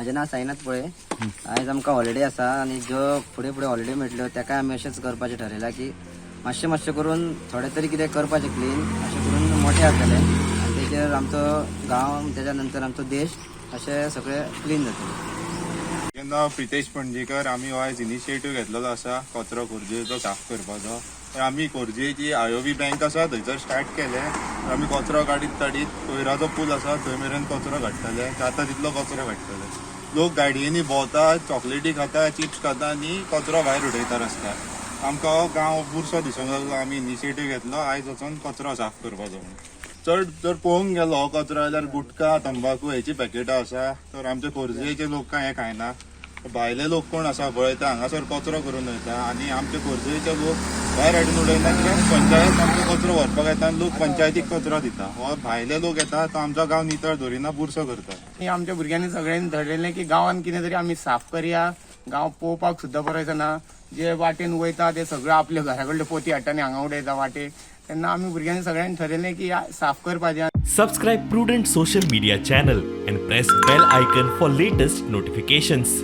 माझें नांव साईनाथ पळय. आयज आमकां हॉलिडे आसा आनी ज्यो फुडें फुडें हॉलिडे मेळटल्यो ताका आमी अशेंच करपाचें ठरयलां की मातशें करून थोडें तरी कितें करपाचें क्लीन अशें करून मोठें जातलें आनी तेजेर आमचो गांव तेच्या नंतर आमचो देश अशें सगळें क्लीन जातलें. जेन्ना प्रितेश पणजेकर आमी हो आयज इनिशिएटीव घेतलेलो आसा कचरो खोर्जेचो साफ करपाचो. तर आमी खोर्जेची आयोबी बँक आसा थंयसर स्टार्ट केलें. आमी कचरो काडीत कोयराचो पूल आसा थंय मेरेन कचरो काडटले. जाता तितलो कचरो काडटले. लोक गाडयेनी भोंवता, चॉकलेटी खाता, चिप्स खाता आनी कचरो भायर उडयता रस्त्यार. आमकां हो गांव बुरसो दिसूंक लागलो. आमी इनिशिएटीव घेतलो आयज वचून कचरो साफ करपाचो म्हणून. चड जर पळोवंक गेलो हो कचरो जाल्यार गुटखा तंबाखू हेची पॅकेटां आसा. तर आमचे खोर्जेचे लोक काय हे खायना. भायले लोक कोण आसा पळय ते हांगासर कचरो करून वयता आनी आमचे खोर्जेचे लोक भायर हाडून उडयता कित्याक पंचायत आमचो कचरो व्हरपाक येता आनी लोक पंचायतीक कचरो दिता. हो भायले लोक येता तो आमचो गांव नितळ दवरिना, बुरसो करता. आमच्या भुरग्यांनी सगळ्यांनी ठरयलें की गांवांत कितें तरी आमी साफ करया. गांव पळोवपाक सुद्दां बरो दिसना. जे वाटेन वयता ते सगळं आपल्या घरा कडले पोती हाडटा आनी हांगा उडयता वाटेक. तेन्ना आमी भुरग्यांनी सगळ्यांनी ठरयलें की साफ करपाचें. Subscribe Prudent social media channel and press bell icon for latest notifications.